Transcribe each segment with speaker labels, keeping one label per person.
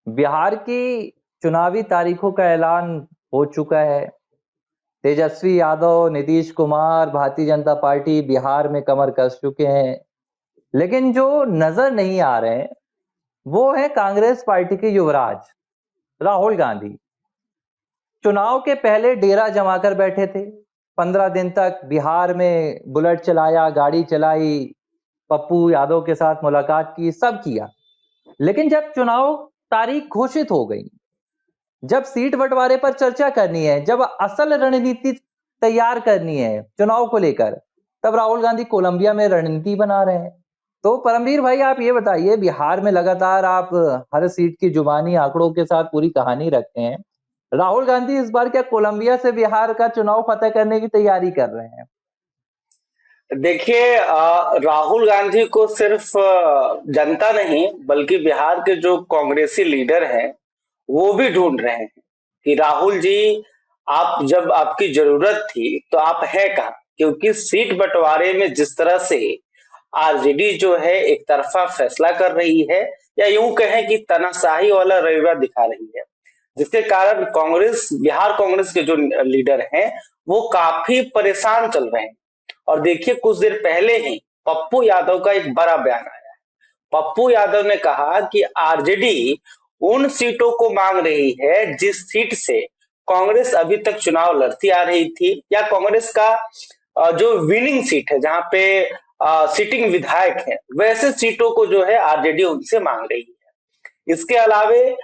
Speaker 1: बिहार की चुनावी तारीखों का ऐलान हो चुका है। तेजस्वी यादव, नीतीश कुमार, भारतीय जनता पार्टी बिहार में कमर कस चुके हैं। लेकिन जो नजर नहीं आ रहे हैं वो है कांग्रेस पार्टी के युवराज राहुल गांधी। चुनाव के पहले डेरा जमाकर बैठे थे। 15 दिन तक बिहार में बुलेट चलाया, गाड़ी चलाई, पप्पू यादव के साथ मुलाकात की, सब किया। लेकिन जब चुनाव तारीख घोषित हो गई, जब सीट बंटवारे पर चर्चा करनी है, जब असल रणनीति तैयार करनी है चुनाव को लेकर, तब राहुल गांधी कोलंबिया में रणनीति बना रहे हैं। तो परमवीर भाई, आप ये बताइए, बिहार में लगातार आप हर सीट की जुबानी आंकड़ों के साथ पूरी कहानी रखते हैं। राहुल गांधी इस बार क्या कोलंबिया से बिहार का चुनाव फतेह करने की तैयारी कर रहे हैं?
Speaker 2: देखिए, राहुल गांधी को सिर्फ जनता नहीं बल्कि बिहार के जो कांग्रेसी लीडर हैं वो भी ढूंढ रहे हैं कि राहुल जी, आप जब आपकी जरूरत थी तो आप है कहाँ। क्योंकि सीट बंटवारे में जिस तरह से आरजेडी जो है एक तरफा फैसला कर रही है, या यूं कहें कि तानाशाही वाला रवैया दिखा रही है, जिसके कारण कांग्रेस, बिहार कांग्रेस के जो लीडर हैं वो काफी परेशान चल रहे हैं। और देखिए, कुछ देर पहले ही पप्पू यादव का एक बड़ा बयान आया। पप्पू यादव ने कहा कि आरजेडी उन सीटों को मांग रही है जिस सीट से कांग्रेस अभी तक चुनाव लड़ती आ रही थी, या कांग्रेस का जो विनिंग सीट है जहां पे सिटिंग विधायक है, वैसे सीटों को जो है आरजेडी उनसे मांग रही है। इसके अलावे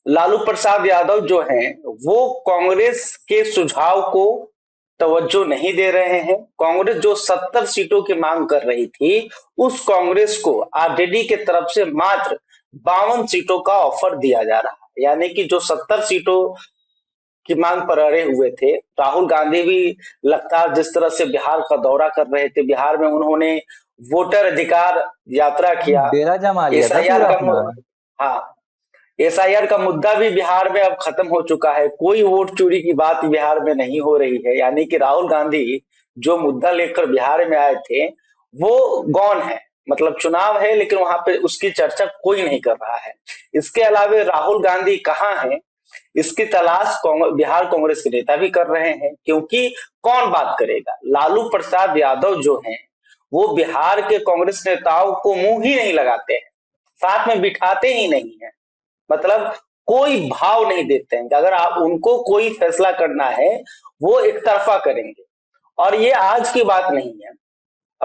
Speaker 2: लालू प्रसाद यादव जो हैं वो कांग्रेस के सुझाव को तवज्जो नहीं दे रहे हैं। कांग्रेस जो 70 सीटों की मांग कर रही थी, उस कांग्रेस को आरजेडी के तरफ से मात्र 52 सीटों का ऑफर दिया जा रहा है। यानी कि जो 70 सीटों की मांग पर अड़े हुए थे, राहुल गांधी भी लगातार जिस तरह से बिहार का दौरा कर रहे थे, बिहार में उन्होंने वोटर अधिकार यात्रा किया,
Speaker 1: डेरा जमा लिया था
Speaker 2: एसआईआर
Speaker 1: पूरा
Speaker 2: का
Speaker 1: अपना।
Speaker 2: हाँ, एसआईआर का मुद्दा भी बिहार में अब खत्म हो चुका है। कोई वोट चोरी की बात बिहार में नहीं हो रही है। यानी कि राहुल गांधी जो मुद्दा लेकर बिहार में आए थे वो गौन है, मतलब चुनाव है लेकिन वहां पे उसकी चर्चा कोई नहीं कर रहा है। इसके अलावे राहुल गांधी कहाँ हैं, इसकी तलाश बिहार कांग्रेस के नेता भी कर रहे हैं। क्योंकि कौन बात करेगा, लालू प्रसाद यादव जो हैं वो बिहार के कांग्रेस नेताओं को मुंह ही नहीं लगाते हैं, साथ में बिठाते ही नहीं है। मतलब कोई भाव नहीं देते हैं कि अगर आप उनको कोई फैसला करना है वो एक तरफा करेंगे। और ये आज की बात नहीं है,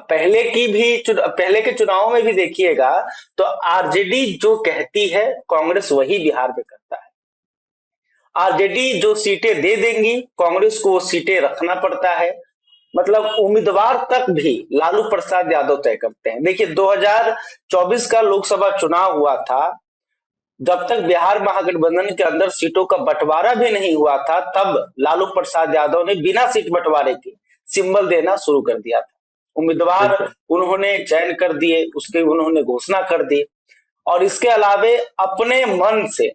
Speaker 2: पहले की भी पहले के चुनाव में भी देखिएगा तो आरजेडी जो कहती है कांग्रेस वही बिहार में करता है। आरजेडी जो सीटें दे देंगी कांग्रेस को वो सीटें रखना पड़ता है। मतलब उम्मीदवार तक भी लालू प्रसाद यादव तय करते हैं। देखिए, 2024 का लोकसभा चुनाव हुआ था, जब तक बिहार महागठबंधन के अंदर सीटों का बंटवारा भी नहीं हुआ था तब लालू प्रसाद यादव ने बिना सीट बंटवारे के सिंबल देना शुरू कर दिया था। उम्मीदवार
Speaker 1: बिल्कुल।
Speaker 2: उन्होंने चयन कर दिए, उसके उन्होंने घोषणा कर दी, और इसके अलावे अपने मन से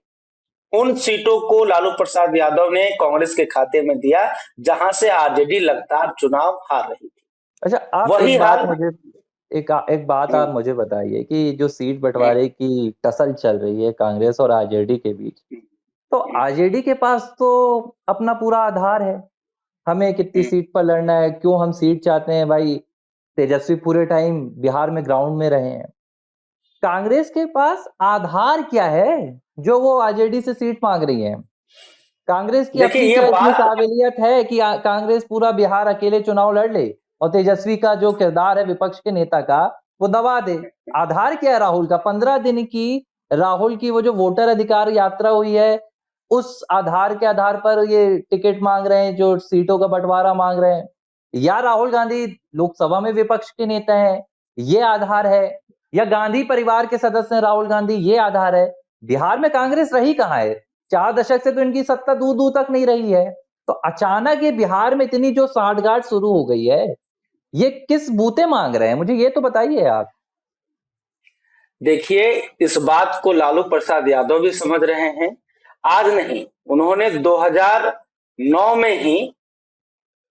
Speaker 2: उन सीटों को लालू प्रसाद यादव ने कांग्रेस के खाते में दिया जहां से आरजेडी लगातार चुनाव हार रही थी।
Speaker 1: अच्छा, आप
Speaker 2: वही
Speaker 1: एक बात
Speaker 2: हाल।
Speaker 1: मुझे एक बात आप मुझे बताइए कि जो सीट
Speaker 2: हम्म,
Speaker 1: बंटवारे की टसल चल रही है कांग्रेस और आरजेडी के बीच,
Speaker 2: हम्म,
Speaker 1: तो
Speaker 2: हम्म,
Speaker 1: आरजेडी के पास तो अपना पूरा आधार है। हमें कितनी
Speaker 2: हम्म।
Speaker 1: सीट पर लड़ना है, क्यों हम सीट चाहते हैं भाई। तेजस्वी पूरे टाइम बिहार में ग्राउंड में रहे हैं। कांग्रेस के पास आधार क्या है जो वो आरजेडी से सीट मांग रही है? कांग्रेस की
Speaker 2: देखिए
Speaker 1: अपनी
Speaker 2: ये
Speaker 1: क्या इतनी
Speaker 2: बात,
Speaker 1: काबिलियत है कि कांग्रेस पूरा बिहार अकेले चुनाव लड़ ले और तेजस्वी का जो किरदार है विपक्ष के नेता का वो दबा दे? आधार क्या है राहुल का? 15 दिन की राहुल की वो जो वोटर अधिकार यात्रा हुई है, उस आधार के आधार पर ये टिकट मांग रहे हैं, जो सीटों का बंटवारा मांग रहे हैं। या राहुल गांधी लोकसभा में विपक्ष के नेता है, ये आधार है? या गांधी परिवार के सदस्य हैं राहुल गांधी, ये आधार है? बिहार में कांग्रेस रही कहाँ है? 4 दशक से तो इनकी सत्ता दूर-दूर तक नहीं रही है। तो अचानक ये बिहार में इतनी जो साठगांठ शुरू हो गई है, ये किस बूते मांग रहे हैं? मुझे ये तो बताइए आप।
Speaker 2: देखिए, इस बात को लालू प्रसाद यादव भी समझ रहे हैं। आज नहीं, उन्होंने 2009 में ही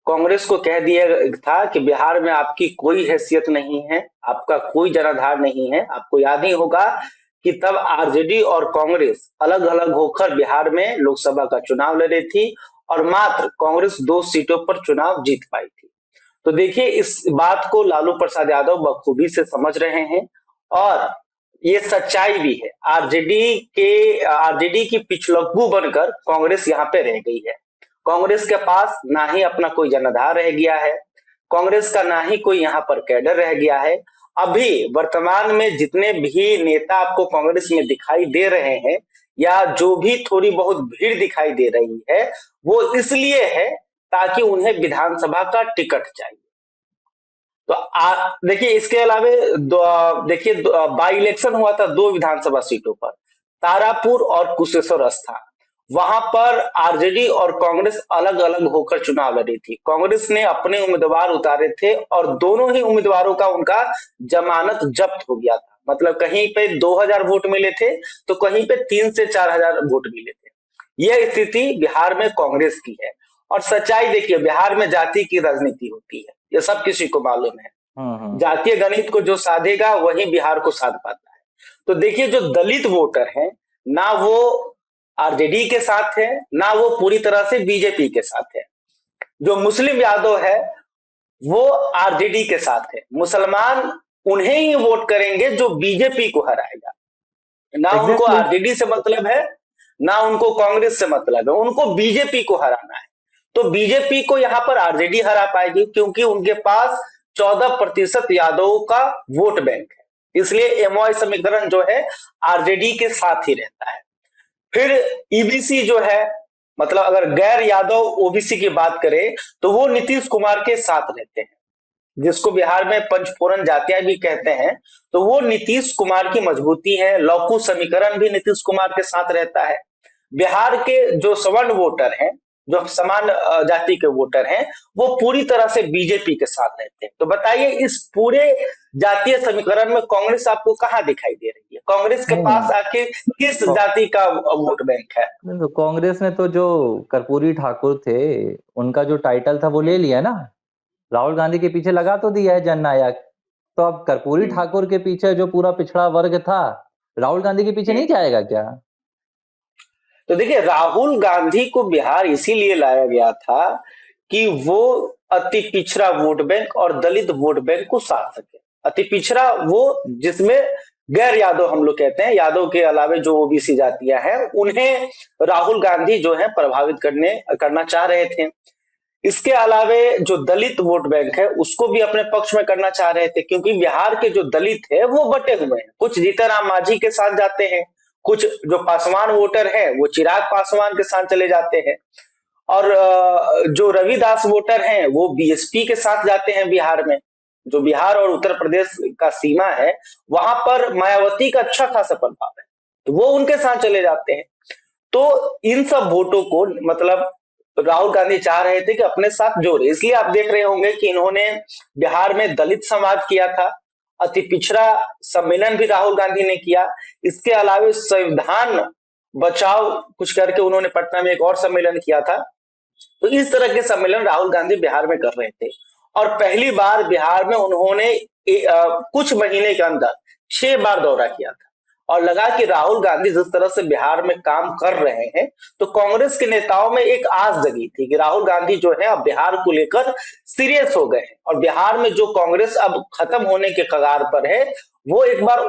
Speaker 2: कांग्रेस को कह दिया था कि बिहार में आपकी कोई हैसियत नहीं है, आपका कोई जनाधार नहीं है। आपको याद ही होगा कि तब आरजेडी और कांग्रेस अलग अलग होकर बिहार में लोकसभा का चुनाव लड़ी थी और मात्र कांग्रेस 2 सीटों पर चुनाव जीत पाई थी। तो देखिए, इस बात को लालू प्रसाद यादव बखूबी से समझ रहे हैं और ये सच्चाई भी है। आरजेडी की पिछलग्गू बनकर कांग्रेस यहाँ पे रह गई है। कांग्रेस के पास ना ही अपना कोई जनाधार रह गया है, कांग्रेस का ना ही कोई यहाँ पर कैडर रह गया है। अभी वर्तमान में जितने भी नेता आपको कांग्रेस में दिखाई दे रहे हैं या जो भी थोड़ी बहुत भीड़ दिखाई दे रही है, वो इसलिए है ताकि उन्हें विधानसभा का टिकट चाहिए। तो देखिए, इसके अलावे देखिए बाई इलेक्शन हुआ था 2 विधानसभा सीटों पर, तारापुर और कुशेश्वर स्थान। वहां पर आरजेडी और कांग्रेस अलग अलग होकर चुनाव लड़ी थी। कांग्रेस ने अपने उम्मीदवार उतारे थे और दोनों ही उम्मीदवारों का उनका जमानत जब्त हो गया था। मतलब कहीं पे 2000 वोट मिले थे तो कहीं पे 3 से 4000 वोट मिले थे। यह स्थिति बिहार में कांग्रेस की है। और सच्चाई देखिए, बिहार में जाति की राजनीति होती है, ये सब किसी को मालूम है। जातीय गणित को जो साधेगा वही बिहार को साध पाता है। तो देखिए, जो दलित वोटर हैं ना वो आरजेडी के साथ है ना वो पूरी तरह से बीजेपी के साथ है। जो मुस्लिम यादव है वो आरजेडी के साथ है। मुसलमान उन्हें ही वोट करेंगे जो बीजेपी को हराएगा। ना उनको आरजेडी से मतलब है ना उनको कांग्रेस से मतलब है, उनको बीजेपी को हराना है। तो बीजेपी को यहाँ पर आरजेडी हरा पाएगी क्योंकि उनके पास 14% यादवों का वोट बैंक है। इसलिए एमओआई समीकरण जो है आरजेडी के साथ ही रहता है। फिर ईबीसी जो है, मतलब अगर गैर यादव ओबीसी की बात करें तो वो नीतीश कुमार के साथ रहते हैं, जिसको बिहार में पंचफोरन जातियां भी कहते हैं। तो वो नीतीश कुमार की मजबूती है। लौकू समीकरण भी नीतीश कुमार के साथ रहता है। बिहार के जो सवर्ण वोटर हैं, जो समान जाति के वोटर हैं, वो पूरी तरह से बीजेपी के साथ रहते हैं। तो बताइए, इस पूरे जातीय समीकरण में कांग्रेस आपको कहाँ दिखाई दे रही है? कांग्रेस के पास आखिर किस जाति का वोट बैंक है?
Speaker 1: तो कांग्रेस ने तो जो कर्पूरी ठाकुर थे उनका जो टाइटल था वो ले लिया ना, राहुल गांधी के पीछे लगा तो दिया है जननायक। तो अब कर्पूरी ठाकुर के पीछे जो पूरा पिछड़ा वर्ग था, राहुल गांधी के पीछे नहीं जाएगा क्या?
Speaker 2: तो देखिए, राहुल गांधी को बिहार इसीलिए लाया गया था कि वो अति पिछड़ा वोट बैंक और दलित वोट बैंक को साध सके। अति पिछड़ा वो जिसमें गैर यादव हम लोग कहते हैं, यादव के अलावे जो ओबीसी जातियां हैं, उन्हें राहुल गांधी जो है प्रभावित करना चाह रहे थे। इसके अलावे जो दलित वोट बैंक है उसको भी अपने पक्ष में करना चाह रहे थे, क्योंकि बिहार के जो दलित है वो बटे हुए हैं। कुछ जीतन राम मांझी के साथ जाते हैं, कुछ जो पासवान वोटर है वो चिराग पासवान के साथ चले जाते हैं, और जो रविदास वोटर हैं वो बीएसपी के साथ जाते हैं। बिहार में जो बिहार और उत्तर प्रदेश का सीमा है वहां पर मायावती का अच्छा खासा प्रभाव है, तो वो उनके साथ चले जाते हैं। तो इन सब वोटों को मतलब राहुल गांधी चाह रहे थे कि अपने साथ जोड़े। इसलिए आप देख रहे होंगे कि इन्होंने बिहार में दलित समाज किया था, अति पिछड़ा सम्मेलन भी राहुल गांधी ने किया। इसके अलावा संविधान बचाओ कुछ करके उन्होंने पटना में एक और सम्मेलन किया था। तो इस तरह के सम्मेलन राहुल गांधी बिहार में कर रहे थे और पहली बार बिहार में उन्होंने कुछ महीने के अंदर 6 बार दौरा किया था। और लगा कि राहुल गांधी जिस तरह से बिहार में काम कर रहे हैं तो कांग्रेस के नेताओं में एक आस जगी थी कि राहुल गांधी जो है अब बिहार को लेकर सीरियस हो गए हैं और बिहार में जो कांग्रेस अब खत्म होने के कगार पर है वो एक बार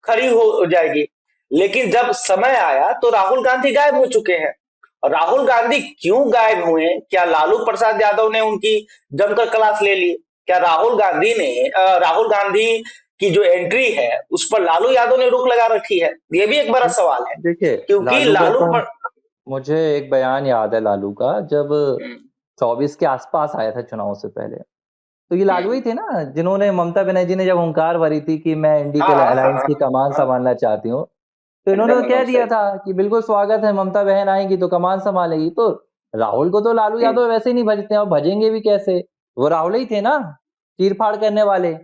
Speaker 2: खड़ी हो जाएगी। लेकिन जब समय आया तो राहुल गांधी गायब हो चुके हैं। और राहुल गांधी क्यों गायब हुए? क्या लालू प्रसाद यादव ने उनकी जमकर क्लास ले ली? क्या राहुल गांधी की जो एंट्री है उस पर लालू यादव ने रोक लगा रखी है? ये भी एक बड़ा सवाल है।
Speaker 1: देखिए,
Speaker 2: क्योंकि
Speaker 1: मुझे एक बयान याद है लालू का, जब 24 के आसपास आया था चुनाव से पहले, तो ये लालू ही थे ना जिन्होंने ममता बनर्जी ने जब हुंकार भरी थी कि मैं एनडी के अलायंस की कमान संभालना चाहती हूँ, तो इन्होंने तो कह दिया था कि बिल्कुल स्वागत है, ममता बहन आएंगी तो कमान संभालेगी। तो राहुल को तो लालू यादव वैसे ही नहीं भजते हैं और भजेंगे भी कैसे? वो राहुल ही थे ना चीरफाड़ करने वाले।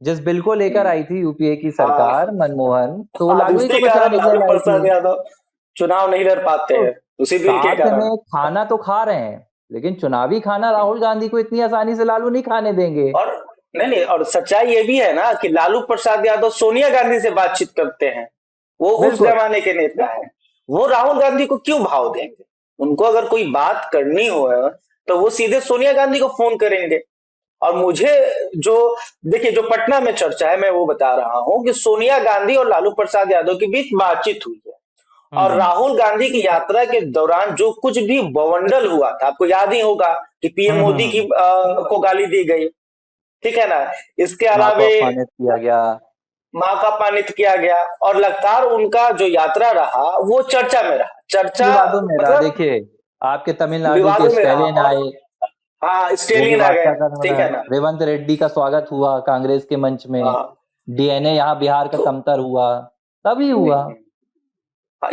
Speaker 1: जिस बिल को लेकर आई थी यूपीए की सरकार मनमोहन, तो लालू ही तो
Speaker 2: लालू प्रसाद यादव चुनाव नहीं लड़ पाते हैं उसी बिल के कारण।
Speaker 1: खाना तो खा रहे हैं लेकिन चुनावी खाना राहुल गांधी को इतनी आसानी से लालू नहीं खाने देंगे।
Speaker 2: और नहीं, और सच्चाई ये भी है ना कि लालू प्रसाद यादव सोनिया गांधी से बातचीत करते हैं वो उस
Speaker 1: बिल्कुल
Speaker 2: जमाने के नेता है। वो राहुल गांधी को क्यों भाव देंगे? उनको अगर कोई बात करनी हो तो वो सीधे सोनिया गांधी को फोन करेंगे। और मुझे जो देखिए जो पटना में चर्चा है मैं वो बता रहा हूं कि सोनिया गांधी और लालू प्रसाद यादव के बीच बातचीत हुई है। और
Speaker 1: हम्म
Speaker 2: राहुल गांधी की यात्रा के दौरान जो कुछ भी बवंडल हुआ था आपको याद ही होगा कि पीएम मोदी की
Speaker 1: हम्म।
Speaker 2: को गाली दी गई, ठीक है ना। इसके
Speaker 1: माँ को
Speaker 2: अलावे
Speaker 1: अपमानित किया गया।
Speaker 2: मां का अपमानित किया गया और लगातार उनका जो यात्रा रहा वो चर्चा में रहा, चर्चा
Speaker 1: विवादों में रहा।
Speaker 2: मतलब
Speaker 1: देखिए आपके तमिलनाडु के
Speaker 2: विवादों में रहा।
Speaker 1: स्टैलिन
Speaker 2: और
Speaker 1: आए,
Speaker 2: हाँ
Speaker 1: वो भी
Speaker 2: स्टेलिन आ गए,
Speaker 1: वार्ता कर
Speaker 2: ठीक
Speaker 1: रहा
Speaker 2: है
Speaker 1: है।
Speaker 2: ना।
Speaker 1: रेवंत रेड्डी का स्वागत हुआ कांग्रेस के मंच में।
Speaker 2: हाँ,
Speaker 1: डीएनए यहाँ बिहार का
Speaker 2: तो
Speaker 1: कमतर हुआ, तभी हुआ।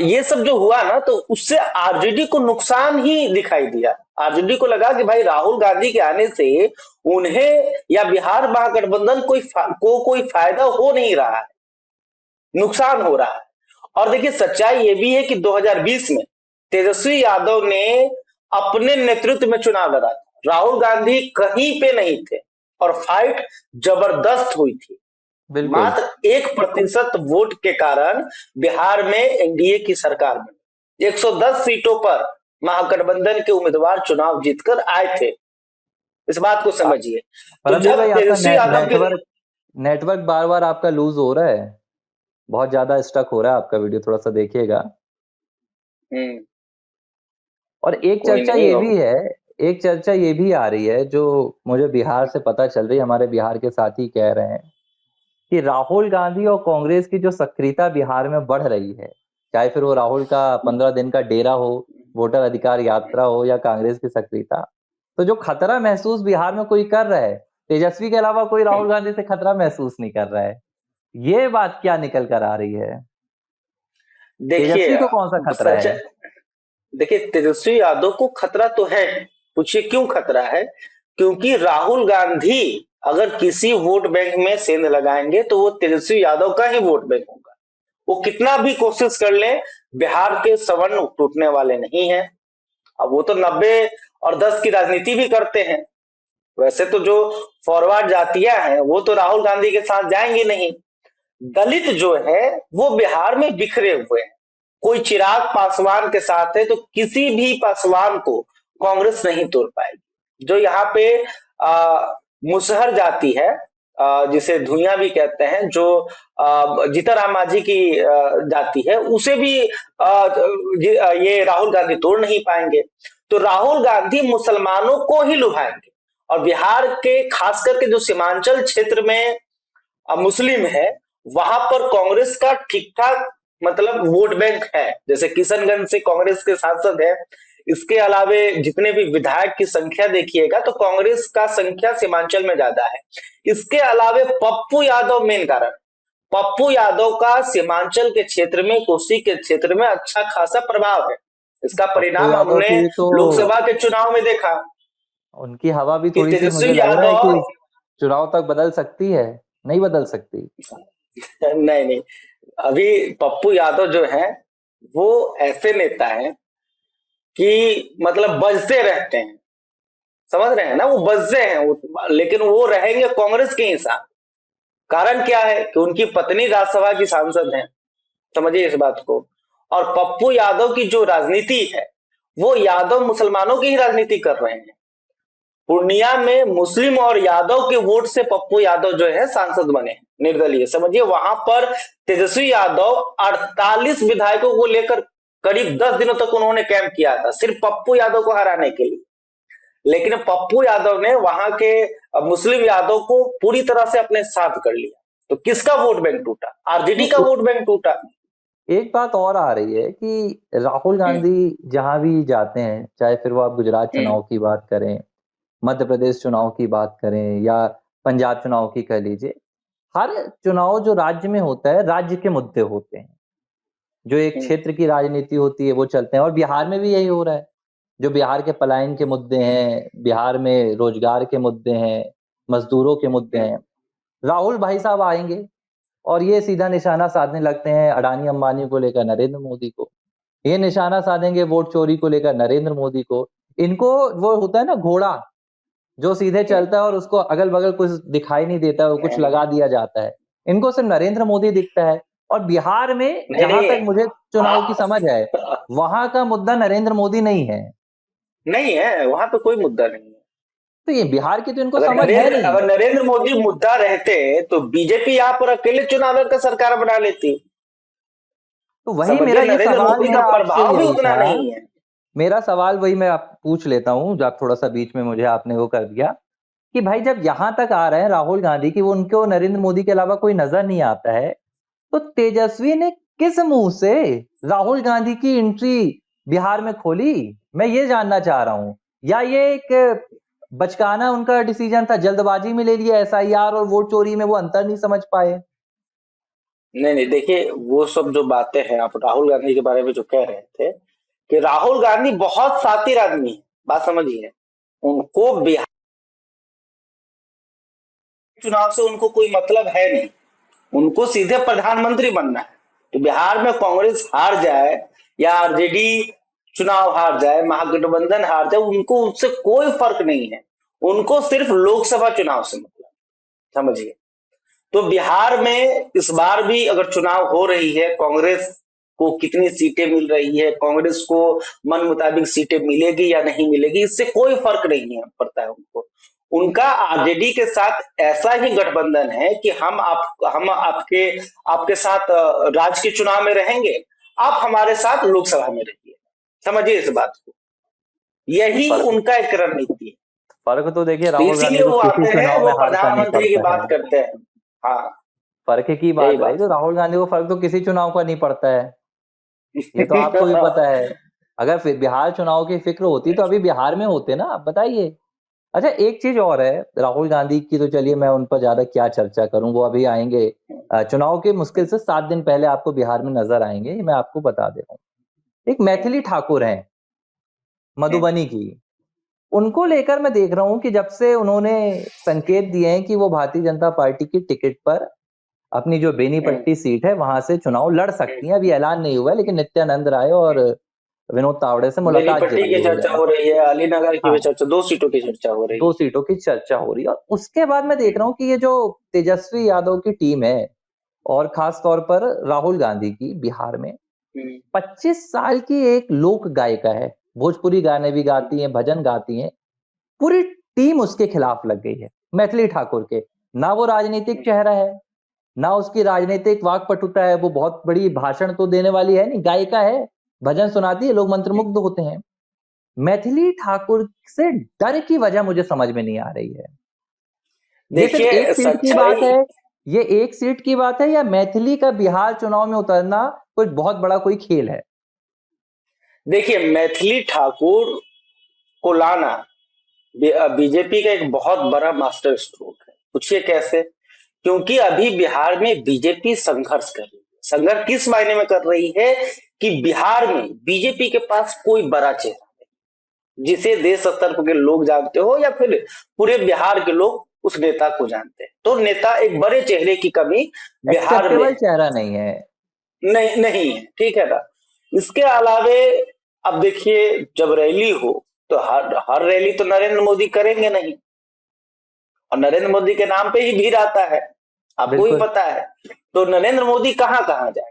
Speaker 2: ये सब जो हुआ ना तो उससे आरजेडी को नुकसान ही दिखाई दिया। आरजेडी को लगा कि भाई राहुल गांधी के आने से उन्हें या बिहार महागठबंधन कोई फायदा हो नहीं रहा है, नुकसान हो रहा है। और देखिए सच्चाई ये भी है कि 2020 में तेजस्वी यादव ने अपने नेतृत्व में चुनाव लड़ा था, राहुल गांधी कहीं पे नहीं थे और फाइट जबरदस्त हुई थी।
Speaker 1: बिल्कुल।
Speaker 2: मात्र 1% वोट के कारण बिहार में एनडीए की सरकार बनी। 110 सीटों पर महागठबंधन के उम्मीदवार चुनाव जीतकर आए थे, इस बात को
Speaker 1: आ-
Speaker 2: समझिए। तो
Speaker 1: परमवीर
Speaker 2: जब
Speaker 1: भाई आपका
Speaker 2: तेजस्वी यादव के
Speaker 1: नेटवर्क नेटवर्क बार बार आपका लूज हो रहा है, बहुत ज्यादा स्टक हो रहा है आपका वीडियो, थोड़ा सा देखिएगा।
Speaker 2: हम्म,
Speaker 1: और एक
Speaker 2: कोई
Speaker 1: चर्चा
Speaker 2: नहीं
Speaker 1: ये
Speaker 2: हो।
Speaker 1: भी है, एक चर्चा ये भी आ रही है जो मुझे बिहार से पता चल रही है, हमारे बिहार के साथी कह रहे हैं कि राहुल गांधी और कांग्रेस की जो सक्रियता बिहार में बढ़ रही है, चाहे फिर वो राहुल का 15 दिन का डेरा हो, वोटर अधिकार यात्रा हो, या कांग्रेस की सक्रियता, तो जो खतरा महसूस बिहार में कोई कर रहा है, तेजस्वी के अलावा कोई राहुल गांधी से खतरा महसूस नहीं कर रहा है। ये बात क्या निकल कर आ रही है? तेजस्वी
Speaker 2: देखिए
Speaker 1: को कौन सा खतरा
Speaker 2: सच,
Speaker 1: है?
Speaker 2: देखिए तेजस्वी यादव को खतरा तो है। पूछिए क्यों खतरा है? क्योंकि राहुल गांधी अगर किसी वोट बैंक में सेंध लगाएंगे तो वो तेजस्वी यादव का ही वोट बैंक होगा। वो कितना भी कोशिश कर ले, बिहार के सवर्ण टूटने वाले नहीं है। अब वो तो 90 और 10 की राजनीति भी करते हैं। वैसे तो जो फॉरवर्ड जातियां हैं वो तो राहुल गांधी के साथ जाएंगी नहीं। दलित जो है वो बिहार में बिखरे हुए हैं। कोई चिराग पासवान के साथ है तो किसी भी पासवान को कांग्रेस नहीं तोड़ पाएगी। जो यहाँ पे मुसहर जाति है, जिसे धुइयां भी कहते हैं, जो जीताराम मांझी की जाति है, उसे भी ये राहुल गांधी तोड़ नहीं पाएंगे। तो राहुल गांधी मुसलमानों को ही लुभाएंगे। और बिहार के खास करके जो सीमांचल क्षेत्र में मुस्लिम है वहां पर कांग्रेस का ठीक ठाक मतलब वोट बैंक है। जैसे किशनगंज से कांग्रेस के सांसद है, इसके अलावे जितने भी विधायक की संख्या देखिएगा तो कांग्रेस का संख्या सीमांचल में ज्यादा है। इसके अलावे पप्पू यादव मेन कारण, पप्पू यादव का सीमांचल के क्षेत्र में, कोसी के क्षेत्र में अच्छा खासा प्रभाव है। इसका
Speaker 1: पप्पू
Speaker 2: परिणाम
Speaker 1: यादव
Speaker 2: हमने
Speaker 1: की तो
Speaker 2: लोकसभा के चुनाव में देखा
Speaker 1: उनकी हवा भी
Speaker 2: कि
Speaker 1: थोड़ी सी मुझे
Speaker 2: तेजस्वी
Speaker 1: लग रहा है कि
Speaker 2: यादव
Speaker 1: चुनाव तक बदल सकती है। नहीं बदल सकती?
Speaker 2: नहीं नहीं, अभी पप्पू यादव जो है वो ऐसे नेता है कि मतलब बजते रहते हैं, समझ रहे हैं ना, वो बजते हैं वो, लेकिन वो रहेंगे कांग्रेस के ही साथ। कारण क्या है कि उनकी पत्नी राज्यसभा की सांसद है, समझिए इस बात को। और पप्पू यादव की जो राजनीति है वो यादव मुसलमानों की ही राजनीति कर रहे हैं। पूर्णिया में मुस्लिम और यादव के वोट से पप्पू यादव जो है सांसद बने निर्दलीय, समझिए। वहां पर तेजस्वी यादव 48 विधायकों को लेकर करीब 10 दिनों तक उन्होंने कैंप किया था सिर्फ पप्पू यादव को हराने के लिए। लेकिन पप्पू यादव ने वहां के मुस्लिम यादव को पूरी तरह से अपने साथ कर लिया। तो किसका वोट बैंक टूटा? आरजेडी का
Speaker 1: नहीं,
Speaker 2: वोट बैंक टूटा।
Speaker 1: एक बात और आ रही है कि राहुल
Speaker 2: हम्म,
Speaker 1: गांधी जहां भी जाते हैं, चाहे फिर वो आप गुजरात
Speaker 2: हम्म,
Speaker 1: चुनाव की बात करें, मध्य प्रदेश चुनाव की बात करें, या पंजाब चुनाव की कह लीजिए, हर चुनाव जो राज्य में होता है, राज्य के मुद्दे होते हैं, जो एक
Speaker 2: हम्म,
Speaker 1: क्षेत्र की राजनीति होती है वो चलते हैं। और बिहार में भी यही हो रहा है। जो बिहार के पलायन के मुद्दे हैं, बिहार में रोजगार के मुद्दे हैं, मजदूरों के मुद्दे
Speaker 2: हम्म,
Speaker 1: हैं, राहुल भाई साहब आएंगे और ये सीधा निशाना साधने लगते हैं अडानी अंबानी को लेकर नरेंद्र मोदी को। ये निशाना साधेंगे वोट चोरी को लेकर नरेंद्र मोदी को। इनको वो होता है ना घोड़ा, जो सीधे चलता है और उसको अगल बगल कुछ दिखाई नहीं देता, वो कुछ
Speaker 2: हम्म,
Speaker 1: लगा दिया जाता है। इनको सिर्फ नरेंद्र मोदी दिखता है। और बिहार में
Speaker 2: नहीं
Speaker 1: जहां
Speaker 2: नहीं
Speaker 1: तक मुझे चुनाव की
Speaker 2: आप
Speaker 1: समझ है, वहां का मुद्दा नरेंद्र मोदी नहीं है।
Speaker 2: नहीं है, वहां तो कोई मुद्दा नहीं है।
Speaker 1: तो ये बिहार की तो इनको समझ है नहीं।
Speaker 2: अगर नरेंद्र मोदी मुद्दा रहते तो बीजेपी यहाँ पर अकेले चुनाव लड़कर सरकार बना लेती।
Speaker 1: तो वही
Speaker 2: समझिए,
Speaker 1: मेरा ये
Speaker 2: नरेंद्र
Speaker 1: सवाल
Speaker 2: मोदी
Speaker 1: है
Speaker 2: का
Speaker 1: आपसे,
Speaker 2: प्रभाव भी
Speaker 1: यही
Speaker 2: उतना
Speaker 1: था
Speaker 2: नहीं है।
Speaker 1: मेरा सवाल, वही मैं आप पूछ लेता हूँ, जब थोड़ा सा बीच में मुझे आपने वो कर दिया कि भाई जब यहां तक आ रहे हैं राहुल गांधी की, वो उनको नरेंद्र मोदी के अलावा कोई नजर नहीं आता है, तो तेजस्वी ने किस मुंह से राहुल गांधी की एंट्री बिहार में खोली? मैं ये जानना चाह रहा हूं। या ये एक बचकाना उनका डिसीजन था, जल्दबाजी में ले लिया एसआईआर और वोट चोरी में वो अंतर नहीं समझ पाए?
Speaker 2: नहीं नहीं, देखिए वो सब जो बातें हैं, आप राहुल गांधी के बारे में जो कह रहे थे कि राहुल गांधी बहुत शातिर आदमी है, बात समझिए। उनको बिहार चुनाव से उनको कोई मतलब है नहीं, उनको सीधे प्रधानमंत्री बनना है। तो बिहार में कांग्रेस हार जाए या आरजेडी चुनाव हार जाए, महागठबंधन हार जाए, उनको उससे कोई फर्क नहीं है। उनको सिर्फ लोकसभा चुनाव से मतलब, समझिए। तो बिहार में इस बार भी अगर चुनाव हो रही है, कांग्रेस को कितनी सीटें मिल रही है, कांग्रेस को मन मुताबिक सीटें मिलेगी या नहीं मिलेगी, इससे कोई फर्क नहीं है पड़ता है उनको। उनका आरजेडी के साथ ऐसा ही गठबंधन है कि हम आपके आपके साथ राज्य के चुनाव में रहेंगे, आप हमारे साथ लोकसभा में रहिए। समझिए इस बात को, यही
Speaker 1: फर्क
Speaker 2: उनका एक रणनीति है।
Speaker 1: फर्क तो देखिए,
Speaker 2: तो
Speaker 1: राहुल गांधी
Speaker 2: इसीलिए
Speaker 1: को
Speaker 2: वो
Speaker 1: किसी
Speaker 2: आते हैं,
Speaker 1: चुनाव में
Speaker 2: वो
Speaker 1: हारता नहीं
Speaker 2: प्रधानमंत्री की
Speaker 1: पड़ता है।
Speaker 2: बात करते हैं। हाँ,
Speaker 1: फर्क की
Speaker 2: यही
Speaker 1: बात रही
Speaker 2: बात
Speaker 1: तो राहुल गांधी को फर्क तो किसी चुनाव का नहीं पड़ता है, ये तो आपको भी
Speaker 2: है।
Speaker 1: पता है। अगर फिर बिहार चुनाव की फिक्र होती तो अभी बिहार में होते ना, आप बताइए। अच्छा, एक चीज और है राहुल गांधी की, तो चलिए मैं उन पर ज्यादा क्या चर्चा करूं, वो अभी आएंगे चुनाव के मुश्किल से 7 दिन पहले आपको बिहार में नजर आएंगे, ये मैं आपको बता दे रहा हूँ। एक मैथिली ठाकुर हैं मधुबनी की, उनको लेकर मैं देख रहा हूं कि जब से उन्होंने संकेत दिए हैं कि वो भारतीय जनता पार्टी की टिकट पर अपनी जो बेनीपट्टी सीट है वहां से चुनाव लड़ सकती हैं। अभी ऐलान नहीं हुआ है, लेकिन नित्यानंद राय और विनोद तावड़े से मुलाकात
Speaker 2: बेनीपट्टी की
Speaker 1: जरूर हुई
Speaker 2: चर्चा
Speaker 1: है।
Speaker 2: हो रही है, अलीनगर की
Speaker 1: हाँ,
Speaker 2: भी चर्चा, 2 सीटों की चर्चा हो रही
Speaker 1: 2 सीटों की चर्चा हो रही है। और उसके बाद मैं देख रहा हूँ कि ये जो तेजस्वी यादव की टीम है, और खास तौर पर राहुल गांधी की, बिहार में
Speaker 2: है।
Speaker 1: 25 साल की एक लोक गायिका है, भोजपुरी गाने भी गाती हैं, भजन गाती हैं, पूरी टीम उसके खिलाफ लग गई है, मैथिली ठाकुर के। ना वो राजनीतिक चेहरा है, ना उसकी राजनीतिक वाकपटुता है, वो बहुत बड़ी भाषण तो देने वाली है नहीं, गायिका है, भजन सुनाती है, लोग मंत्रमुग्ध होते हैं। मैथिली ठाकुर से डर की वजह मुझे समझ में नहीं आ रही है। ये सिर्फ एक
Speaker 2: देखिए
Speaker 1: सीट की बात
Speaker 2: सच्चाई,
Speaker 1: है, ये एक सीट की बात है, या मैथिली का बिहार चुनाव में उतरना कोई बहुत बड़ा कोई खेल है?
Speaker 2: देखिए मैथिली ठाकुर को लाना बीजेपी का एक बहुत बड़ा मास्टर स्ट्रोक है। पूछिए कैसे? क्योंकि अभी बिहार में बीजेपी संघर्ष कर रही है। संघर्ष किस मायने में कर रही है कि बिहार में बीजेपी के पास कोई बड़ा चेहरा जिसे देश स्तर के लोग जानते हो या फिर पूरे बिहार के लोग उस नेता को जानते हैं, तो नेता एक बड़े चेहरे की कमी बिहार में
Speaker 1: एक्सेप्टेबल चेहरा नहीं है।
Speaker 2: नहीं नहीं है, ठीक है ना। इसके अलावे अब देखिए, जब रैली हो तो हर हर रैली तो नरेंद्र मोदी करेंगे नहीं, और नरेंद्र मोदी के नाम पे ही भीड़ आता है, आपको भी
Speaker 1: बिल्कुल।
Speaker 2: पता है। तो नरेंद्र मोदी कहाँ कहाँ जाए,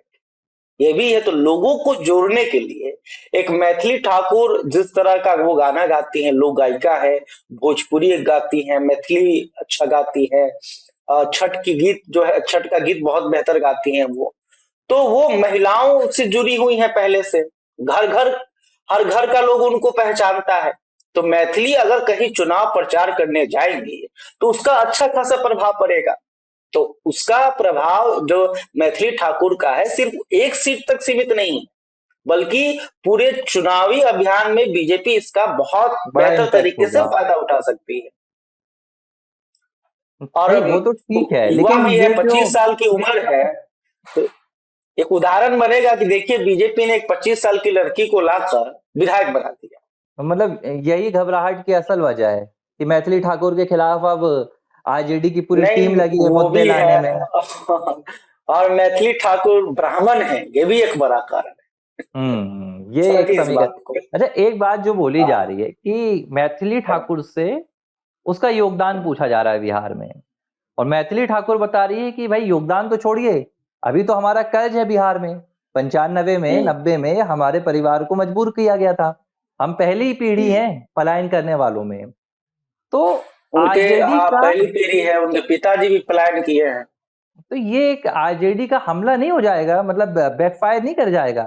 Speaker 2: ये भी है। तो लोगों को जोड़ने के लिए एक मैथिली ठाकुर, जिस तरह का वो गाना गाती हैं, लोक गायिका है, भोजपुरी गाती हैं, मैथिली अच्छा गाती है, छठ की गीत जो है, छठ का गीत बहुत बेहतर गाती हैं वो। तो वो महिलाओं से जुड़ी हुई हैं पहले से, घर घर, हर घर का लोग उनको पहचानता है। तो मैथिली अगर कहीं चुनाव प्रचार करने जाएंगी तो उसका अच्छा खासा प्रभाव पड़ेगा। तो उसका प्रभाव जो मैथिली ठाकुर का है, सिर्फ एक सीट तक सीमित नहीं है, बल्कि पूरे चुनावी अभियान में बीजेपी इसका बहुत
Speaker 1: बड़ा
Speaker 2: बेहतर
Speaker 1: इम्पैक्ट
Speaker 2: तरीके से
Speaker 1: होगा।
Speaker 2: फायदा उठा सकती है। और
Speaker 1: नहीं, वो तो ठीक है,
Speaker 2: युवा
Speaker 1: लेकिन
Speaker 2: भी है,
Speaker 1: ये जो
Speaker 2: 25 साल की उम्र है, तो एक उदाहरण बनेगा कि देखिए बीजेपी ने एक 25 साल की लड़की को लाकर विधायक बना दिया।
Speaker 1: मतलब यही घबराहट की असल वजह है कि मैथिली ठाकुर के खिलाफ अब आरजेडी की पूरी
Speaker 2: नहीं,
Speaker 1: टीम लगी है
Speaker 2: वो
Speaker 1: मुद्दे
Speaker 2: भी
Speaker 1: लाने
Speaker 2: है।
Speaker 1: में।
Speaker 2: और मैथिली ठाकुर ब्राह्मण है, ये भी एक बड़ा कारण है।
Speaker 1: ये एक
Speaker 2: समझिए इस
Speaker 1: समीकरण।
Speaker 2: बात को।
Speaker 1: अच्छा, एक बात जो बोली जा
Speaker 2: हाँ,
Speaker 1: रही है कि मैथिली ठाकुर से उसका योगदान पूछा जा रहा है बिहार में, और मैथिली ठाकुर बता रही है कि भाई योगदान तो छोड़िए, अभी तो हमारा कर्ज है बिहार में, 95 में 90 में हमारे परिवार को मजबूर किया गया था। हम पहली पीढ़ी हैं पलायन करने वालों में। तो
Speaker 2: उनके
Speaker 1: आरजेडी
Speaker 2: हाँ
Speaker 1: का,
Speaker 2: पहली पीढ़ी है, उनके पिताजी भी पलायन किए हैं।
Speaker 1: तो ये एक आरजेडी का हमला नहीं हो जाएगा, मतलब बैकफायर नहीं कर जाएगा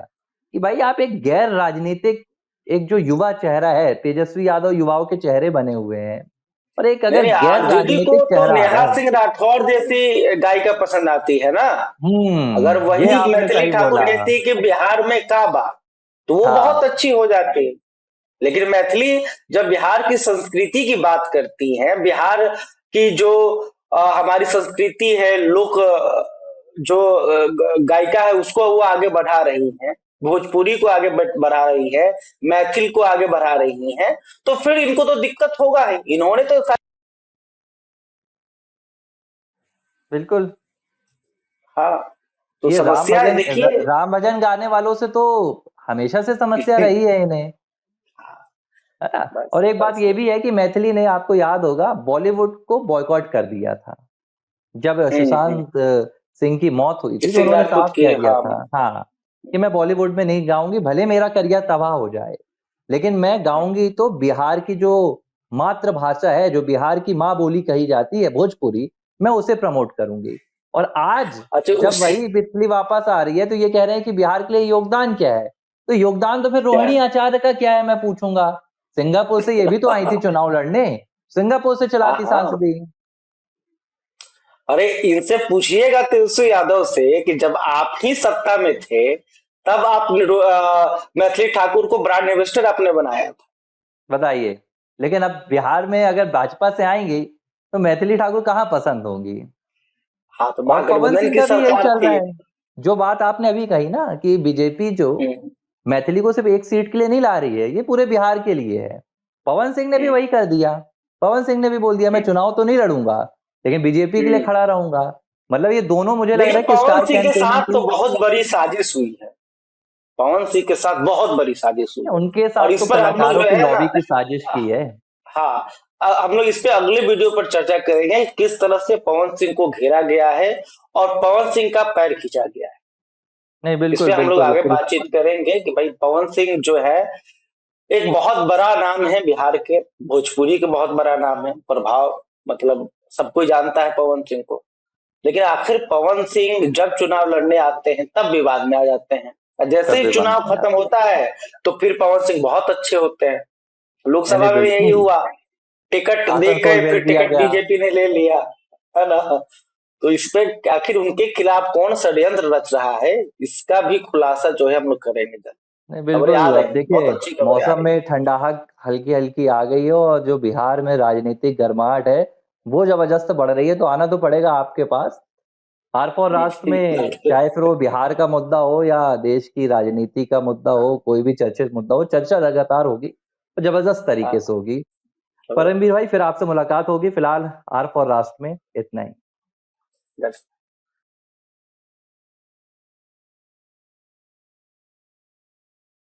Speaker 1: कि भाई आप एक गैर राजनीतिक, एक जो युवा चेहरा है, तेजस्वी यादव युवाओं के चेहरे बने हुए हैं, और एक
Speaker 2: नहीं
Speaker 1: अगर
Speaker 2: नहीं,
Speaker 1: गैर
Speaker 2: आरजेडी को
Speaker 1: राजनीतिक
Speaker 2: तो
Speaker 1: चेहरा आ रहा
Speaker 2: नेहा
Speaker 1: है।
Speaker 2: सिंह राठौर जैसी गायिका पसंद आती है ना। अगर
Speaker 1: ये
Speaker 2: वही
Speaker 1: आपने
Speaker 2: मैथिली
Speaker 1: सही
Speaker 2: ठाकुर
Speaker 1: बोला।
Speaker 2: कहती कि बिहार में का बा, तो वो बहुत
Speaker 1: हाँ
Speaker 2: अच्छी हो जाती। लेकिन मैथिली जब बिहार की संस्कृति की बात करती है, बिहार की जो हमारी संस्कृति है, लोक जो गायिका है, उसको वो आगे बढ़ा रही है, भोजपुरी को आगे बढ़ा रही है, मैथिल को आगे बढ़ा रही है, तो फिर इनको तो दिक्कत होगा ही। इन्होंने तो
Speaker 1: बिल्कुल।
Speaker 2: हाँ, तो
Speaker 1: ये
Speaker 2: समस्या है देखिए।
Speaker 1: राम भजन गाने वालों से तो हमेशा से समस्या रही है इन्हें, है ना।
Speaker 2: बस
Speaker 1: और एक बात
Speaker 2: बस
Speaker 1: ये भी है कि मैथिली ने, आपको याद होगा, बॉलीवुड को बॉयकॉट कर दिया था जब
Speaker 2: हम्म।
Speaker 1: सुशांत सिंह की मौत हुई थी, तो
Speaker 2: सिंह
Speaker 1: उन्होंने
Speaker 2: राजपूत
Speaker 1: साफ
Speaker 2: की,
Speaker 1: कह दिया
Speaker 2: हाँ।
Speaker 1: था, हाँ, कि मैं बॉलीवुड में नहीं गाऊंगी, भले मेरा करियर तबाह हो जाए, लेकिन मैं गाऊंगी तो बिहार की जो मातृभाषा है, जो बिहार की माँ बोली कही जाती है, भोजपुरी, मैं उसे प्रमोट करूंगी। और आज
Speaker 2: अच्छा
Speaker 1: जब
Speaker 2: उस
Speaker 1: वही बिजली वापस आ रही है, तो ये कह रहे हैं कि बिहार के लिए योगदान क्या है। तो योगदान तो फिर
Speaker 2: क्या
Speaker 1: रोहिणी आचार्य का क्या है, मैं पूछूंगा। सिंगापुर से ये भी तो आई थी चुनाव लड़ने, सिंगापुर से
Speaker 2: हाँ
Speaker 1: चलाती
Speaker 2: हाँ,
Speaker 1: सांसदी।
Speaker 2: अरे इनसे पूछिएगा तेजस्वी यादव से कि जब आप ही सत्ता में थे, तब आप मैथिली ठाकुर को ब्रांड एम्बेसडर आपने बनाया था।
Speaker 1: बताइए। लेकिन अब बिहार में अगर भाजपा से आएंगी तो मैथिली ठाकुर कहाँ पसंद होंगी।
Speaker 2: हाँ, तो
Speaker 1: और पवन
Speaker 2: महागठबंधन
Speaker 1: सिंह
Speaker 2: की
Speaker 1: का भी यही
Speaker 2: सरकार
Speaker 1: चल रहा
Speaker 2: थी।
Speaker 1: है। जो बात आपने अभी कही ना कि बीजेपी जो
Speaker 2: हम्म,
Speaker 1: मैथिली को सिर्फ एक सीट के लिए नहीं ला रही है, ये पूरे बिहार के लिए है। पवन सिंह ने भी
Speaker 2: हम्म,
Speaker 1: वही कर दिया। पवन सिंह ने भी बोल दिया मैं
Speaker 2: हम्म,
Speaker 1: चुनाव तो नहीं लड़ूंगा, लेकिन बीजेपी के लिए
Speaker 2: हम्म।
Speaker 1: खड़ा रहूंगा। मतलब ये दोनों मुझे लग रहा
Speaker 2: लेकिन
Speaker 1: है कि
Speaker 2: पवन
Speaker 1: स्टार
Speaker 2: सिंह के
Speaker 1: कैंपेनिंग
Speaker 2: साथ तो
Speaker 1: की।
Speaker 2: बहुत बड़ी साजिश हुई है। पवन सिंह के साथ बहुत बड़ी साजिश हुई है।
Speaker 1: उनके
Speaker 2: और
Speaker 1: साथ
Speaker 2: इस
Speaker 1: तो
Speaker 2: पर हम लोग
Speaker 1: कलाकारों
Speaker 2: जो
Speaker 1: की
Speaker 2: है ना,
Speaker 1: लॉबी की साजिश की है।
Speaker 2: हाँ, हम लोग इस पे अगले वीडियो पर चर्चा करेंगे कि किस तरह से पवन सिंह को घेरा गया है और पवन सिंह का पैर खींचा गया है।
Speaker 1: नहीं,
Speaker 2: इस
Speaker 1: बिल्कुल
Speaker 2: पे हम लोग
Speaker 1: बिल्कुल
Speaker 2: आगे
Speaker 1: बिल्कुल।
Speaker 2: बातचीत करेंगे कि भाई पवन सिंह जो है एक बहुत बड़ा नाम है बिहार के, भोजपुरी के बहुत बड़ा नाम है, प्रभाव, मतलब सब कोई जानता है पवन सिंह को। लेकिन आखिर पवन सिंह जब चुनाव लड़ने आते हैं तब विवाद में आ जाते हैं, और जैसे
Speaker 1: सब
Speaker 2: ही
Speaker 1: विवाद
Speaker 2: चुनाव
Speaker 1: में
Speaker 2: खत्म
Speaker 1: आते
Speaker 2: होता है तो फिर पवन सिंह बहुत अच्छे होते हैं।
Speaker 1: हैं। नहीं
Speaker 2: लोकसभा में भी यही
Speaker 1: बिल्कुल।
Speaker 2: हुआ, टिकट दे
Speaker 1: आसनसोल
Speaker 2: गए
Speaker 1: भेज
Speaker 2: फिर
Speaker 1: दिया
Speaker 2: टिकट
Speaker 1: गया।
Speaker 2: बीजेपी ने ले लिया, है ना। तो इस पे आखिर उनके खिलाफ कौन षड्यंत्र रच रहा है, इसका भी खुलासा जो है हम लोग करेंगे जल्द।
Speaker 1: नहीं
Speaker 2: खबरें आ
Speaker 1: बिल्कुल। अब
Speaker 2: रही हैं, बहुत
Speaker 1: देखिए,
Speaker 2: अच्छी खबरें आ
Speaker 1: मौसम
Speaker 2: रही
Speaker 1: में ठंडाहट हल्की हल्की आ गई है, और जो बिहार में राजनीतिक गर्माहट है वो जबरदस्त बढ़ रही है, तो आना तो पड़ेगा आपके पास। आर फॉर राष्ट्र में,
Speaker 2: हैं।
Speaker 1: चाहे फिर वो बिहार का मुद्दा हो या देश की राजनीति का मुद्दा हो, कोई भी चर्चित मुद्दा हो, चर्चा लगातार होगी और जबरदस्त तरीके से
Speaker 2: हाँ,
Speaker 1: होगी। परमवीर भाई, फिर आपसे मुलाकात होगी। फिलहाल आर फॉर राष्ट्र में इतना ही।